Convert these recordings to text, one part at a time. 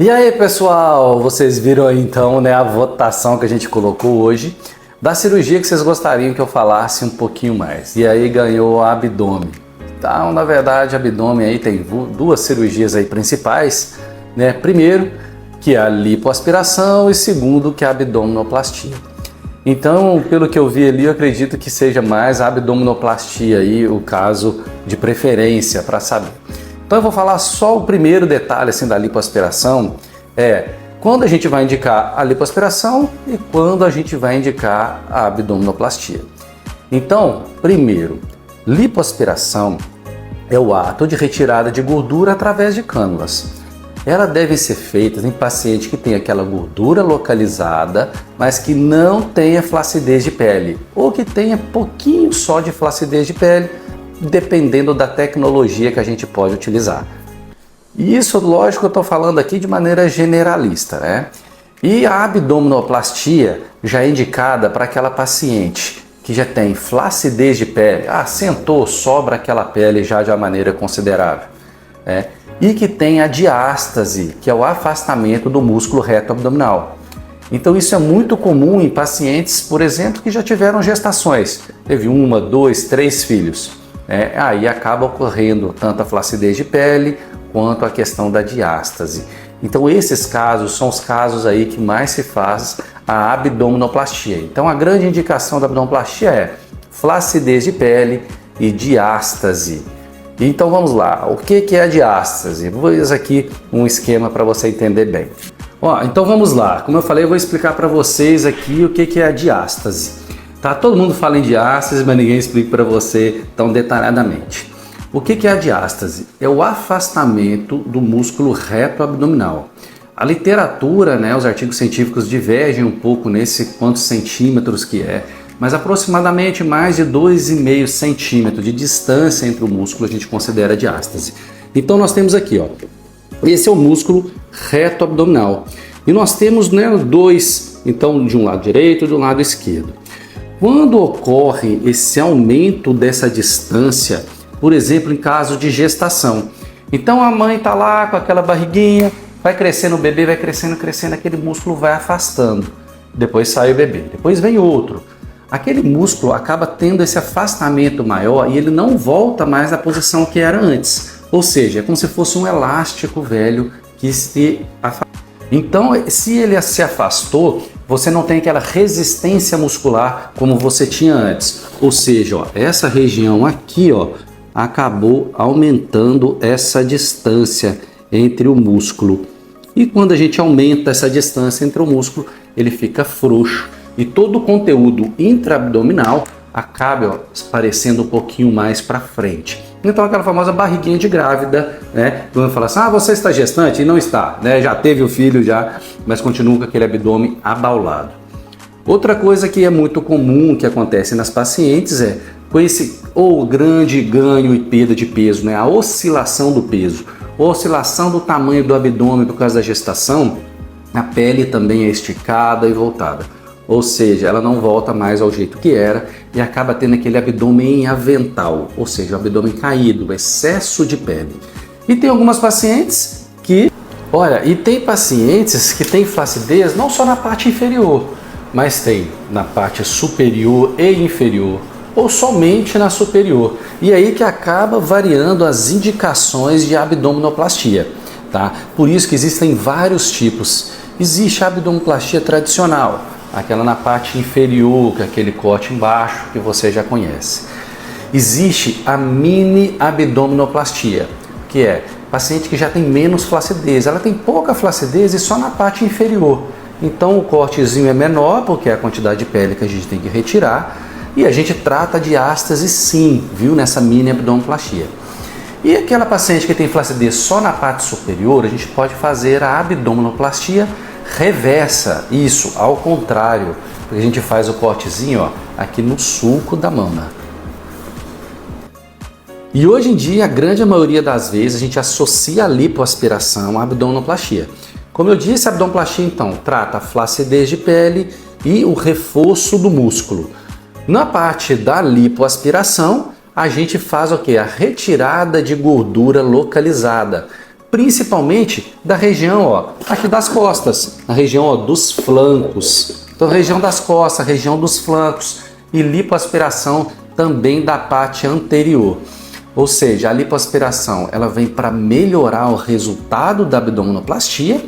E aí, pessoal, vocês viram aí então, né, a votação que a gente colocou hoje da cirurgia que vocês gostariam que eu falasse um pouquinho mais. E aí ganhou a abdômen. Então, na verdade, abdômen aí tem duas cirurgias aí principais, né? Primeiro, que é a lipoaspiração e segundo, que é a abdominoplastia. Então, pelo que eu vi ali, eu acredito que seja mais a abdominoplastia aí o caso de preferência para saber. Então eu vou falar só o primeiro detalhe assim da lipoaspiração, quando a gente vai indicar a lipoaspiração e quando a gente vai indicar a abdominoplastia. Então, primeiro, lipoaspiração é o ato de retirada de gordura através de cânulas. Ela deve ser feita em paciente que tem aquela gordura localizada, mas que não tenha flacidez de pele, ou que tenha pouquinho só de flacidez de pele, dependendo da tecnologia que a gente pode utilizar. E isso, lógico, eu estou falando aqui de maneira generalista, né? E a abdominoplastia já é indicada para aquela paciente que já tem flacidez de pele, sentou, sobra aquela pele já de uma maneira considerável, né? E que tem a diástase, que é o afastamento do músculo reto abdominal. Então isso é muito comum em pacientes, por exemplo, que já tiveram gestações, teve 1, 2, 3 filhos. Aí acaba ocorrendo tanto a flacidez de pele quanto a questão da diástase. Então esses casos são os casos aí que mais se faz a abdominoplastia. Então a grande indicação da abdominoplastia é flacidez de pele e diástase. Então vamos lá, o que é a diástase? Vou fazer aqui um esquema para você entender bem. Então vamos lá, como eu falei, eu vou explicar para vocês aqui o que é a diástase. Tá? Todo mundo fala em diástase, mas ninguém explica para você tão detalhadamente. O que é a diástase? É o afastamento do músculo reto abdominal. A literatura, né, os artigos científicos divergem um pouco nesse quantos centímetros que é, mas aproximadamente mais de 2,5 centímetros de distância entre o músculo a gente considera diástase. Então nós temos aqui, esse é o músculo reto abdominal. E nós temos, né, dois, então de um lado direito e do lado esquerdo. Quando ocorre esse aumento dessa distância, por exemplo, em caso de gestação, então a mãe está lá com aquela barriguinha, vai crescendo o bebê, vai crescendo, aquele músculo vai afastando, depois sai o bebê, depois vem outro. Aquele músculo acaba tendo esse afastamento maior e ele não volta mais à posição que era antes, ou seja, é como se fosse um elástico velho que se afastou. Então, se ele se afastou, você não tem aquela resistência muscular como você tinha antes. Ou seja, essa região aqui, acabou aumentando essa distância entre o músculo. E quando a gente aumenta essa distância entre o músculo, ele fica frouxo. E todo o conteúdo intraabdominal acaba aparecendo um pouquinho mais para frente. Então aquela famosa barriguinha de grávida, né? Quando fala assim, você está gestante? E não está, né? Já teve o filho já, mas continua com aquele abdômen abaulado. Outra coisa que é muito comum que acontece nas pacientes é com esse grande ganho e perda de peso, né? A oscilação do peso, a oscilação do tamanho do abdômen por causa da gestação, a pele também é esticada e voltada. Ou seja, ela não volta mais ao jeito que era e acaba tendo aquele abdômen em avental, ou seja, o abdômen caído, o excesso de pele. E tem algumas pacientes que, tem pacientes que têm flacidez não só na parte inferior, mas tem na parte superior e inferior, ou somente na superior. E aí que acaba variando as indicações de abdominoplastia, tá? Por isso que existem vários tipos. Existe a abdominoplastia tradicional, aquela na parte inferior, com aquele corte embaixo que você já conhece. Existe a mini abdominoplastia, que é paciente que já tem menos flacidez. Ela tem pouca flacidez e só na parte inferior. Então o cortezinho é menor, porque é a quantidade de pele que a gente tem que retirar, e a gente trata de diástase sim, viu, nessa mini abdominoplastia. E aquela paciente que tem flacidez só na parte superior, a gente pode fazer a abdominoplastia reversa, isso, ao contrário, porque a gente faz o cortezinho aqui no sulco da mama. E hoje em dia, a grande maioria das vezes, a gente associa a lipoaspiração à abdominoplastia. Como eu disse, a abdominoplastia então trata a flacidez de pele e o reforço do músculo. Na parte da lipoaspiração, a gente faz o quê? A retirada de gordura localizada. principalmente da região, ó, aqui das costas, na região, ó, dos flancos. Então, região das costas, região dos flancos e lipoaspiração também da parte anterior. Ou seja, a lipoaspiração ela vem para melhorar o resultado da abdominoplastia,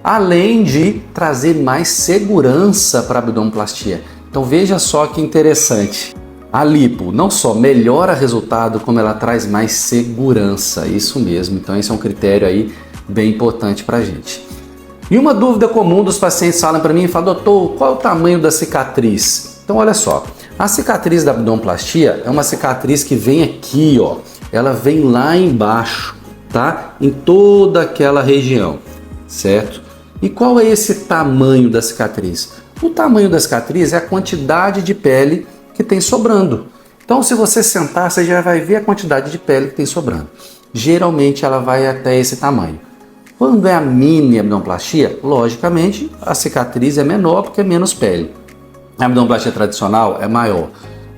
além de trazer mais segurança para a abdominoplastia. Então veja só que interessante. A lipo não só melhora o resultado, como ela traz mais segurança. Isso mesmo. Então esse é um critério aí bem importante para a gente. E uma dúvida comum dos pacientes falam para mim e falam: doutor, qual é o tamanho da cicatriz? Então olha só. A cicatriz da abdominoplastia é uma cicatriz que vem aqui, ó. Ela vem lá embaixo, tá? Em toda aquela região, certo? E qual é esse tamanho da cicatriz? O tamanho da cicatriz é a quantidade de pele que tem sobrando. Então, se você sentar, você já vai ver a quantidade de pele que tem sobrando. Geralmente, ela vai até esse tamanho. Quando é a mini abdominoplastia, logicamente, a cicatriz é menor porque é menos pele. A abdominoplastia tradicional é maior.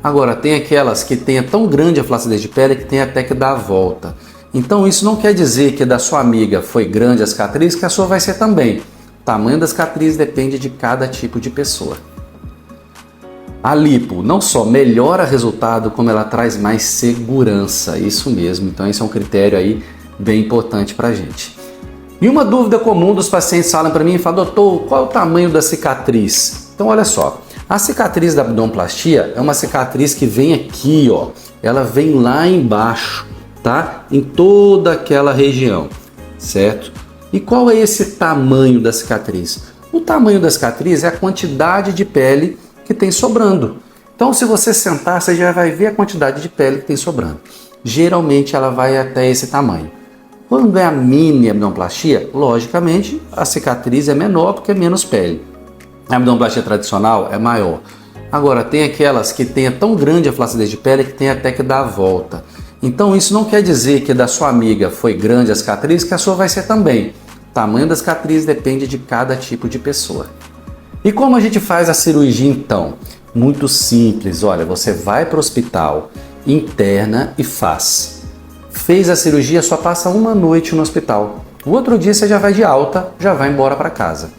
Agora, tem aquelas que tem tão grande a flacidez de pele que tem até que dar a volta. Então, isso não quer dizer que da sua amiga foi grande a cicatriz, que a sua vai ser também. O tamanho da cicatriz depende de cada tipo de pessoa. A lipo não só melhora o resultado, como ela traz mais segurança. Isso mesmo. Então, esse é um critério aí bem importante para a gente. E uma dúvida comum dos pacientes falam para mim e falam: doutor, qual é o tamanho da cicatriz? Então, olha só. A cicatriz da abdominoplastia é uma cicatriz que vem aqui, ó. Ela vem lá embaixo, tá? Em toda aquela região, certo? E qual é esse tamanho da cicatriz? O tamanho da cicatriz é a quantidade de pele que tem sobrando. Então, se você sentar, você já vai ver a quantidade de pele que tem sobrando. Geralmente, ela vai até esse tamanho. Quando é a mini abdominoplastia, logicamente, a cicatriz é menor porque é menos pele. A abdominoplastia tradicional é maior. Agora, tem aquelas que tem tão grande a flacidez de pele que tem até que dar a volta. Então, isso não quer dizer que da sua amiga foi grande a cicatriz, que a sua vai ser também. O tamanho da cicatriz depende de cada tipo de pessoa. E como a gente faz a cirurgia então? Muito simples. Olha, você vai para o hospital, interna e faz. Fez a cirurgia, só passa uma noite no hospital. O outro dia você já vai de alta, já vai embora para casa.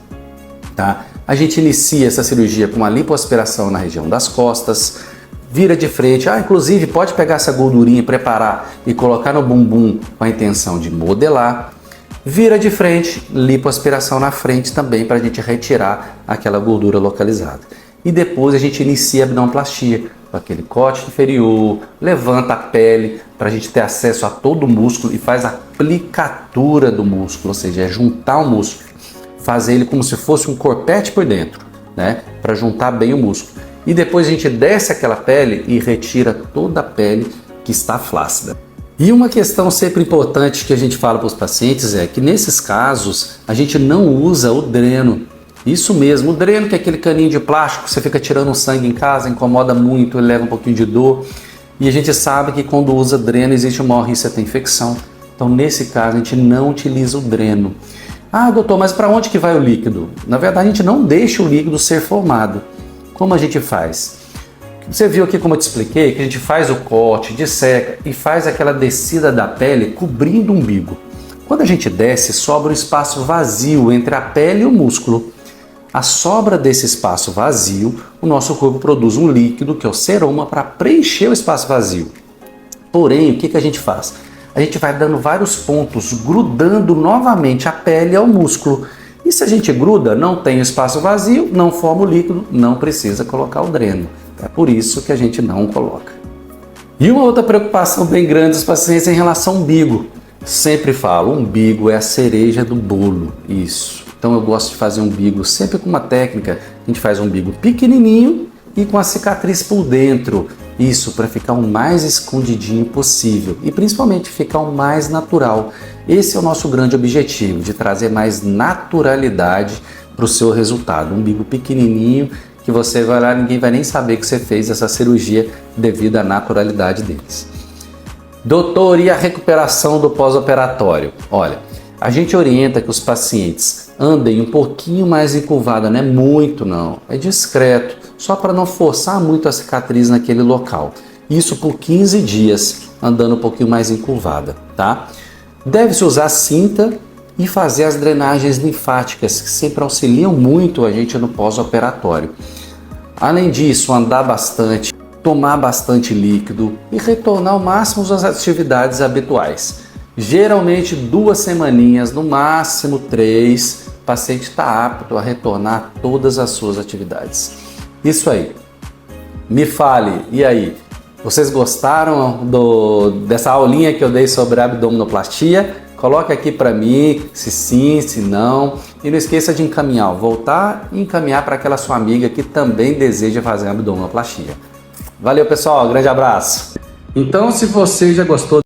Tá? A gente inicia essa cirurgia com uma lipoaspiração na região das costas, vira de frente, inclusive pode pegar essa gordurinha, preparar e colocar no bumbum com a intenção de modelar. Vira de frente, lipoaspiração na frente também para a gente retirar aquela gordura localizada. E depois a gente inicia a abdominoplastia, com aquele corte inferior, levanta a pele para a gente ter acesso a todo o músculo e faz a aplicatura do músculo, ou seja, é juntar o músculo. Fazer ele como se fosse um corpete por dentro, né? Para juntar bem o músculo. E depois a gente desce aquela pele e retira toda a pele que está flácida. E uma questão sempre importante que a gente fala para os pacientes é que nesses casos a gente não usa o dreno. Isso mesmo, o dreno que é aquele caninho de plástico que você fica tirando sangue em casa, incomoda muito, ele leva um pouquinho de dor. E a gente sabe que quando usa dreno existe um maior risco de ter infecção. Então nesse caso a gente não utiliza o dreno. Doutor, mas para onde que vai o líquido? Na verdade, a gente não deixa o líquido ser formado. Como a gente faz? Você viu aqui como eu te expliquei, que a gente faz o corte, disseca e faz aquela descida da pele cobrindo o umbigo. Quando a gente desce, sobra um espaço vazio entre a pele e o músculo. A sobra desse espaço vazio, o nosso corpo produz um líquido, que é o seroma, para preencher o espaço vazio. Porém, o que a gente faz? A gente vai dando vários pontos, grudando novamente a pele ao músculo. E se a gente gruda, não tem espaço vazio, não forma o líquido, não precisa colocar o dreno. É por isso que a gente não coloca. E uma outra preocupação bem grande dos pacientes é em relação ao umbigo. Sempre falo, o umbigo é a cereja do bolo. Isso. Então eu gosto de fazer um umbigo sempre com uma técnica. A gente faz um umbigo pequenininho e com a cicatriz por dentro. Isso, para ficar o mais escondidinho possível e principalmente ficar o mais natural. Esse é o nosso grande objetivo, de trazer mais naturalidade para o seu resultado. Um umbigo pequenininho que você vai lá, ninguém vai nem saber que você fez essa cirurgia devido à naturalidade deles. Doutor, e a recuperação do pós-operatório? Olha, a gente orienta que os pacientes andem um pouquinho mais encurvado, não é muito não, é discreto, só para não forçar muito a cicatriz naquele local. Isso por 15 dias, andando um pouquinho mais encurvada, tá? Deve-se usar cinta e fazer as drenagens linfáticas, que sempre auxiliam muito a gente no pós-operatório. Além disso, andar bastante, tomar bastante líquido e retornar ao máximo às atividades habituais. Geralmente 2 semaninhas, no máximo 3, o paciente está apto a retornar a todas as suas atividades. Isso aí. Me fale, e aí? Vocês gostaram dessa aulinha que eu dei sobre abdominoplastia? Coloque aqui para mim se sim, se não. E não esqueça de encaminhar, voltar e encaminhar para aquela sua amiga que também deseja fazer abdominoplastia. Valeu, pessoal. Grande abraço. Então, se você já gostou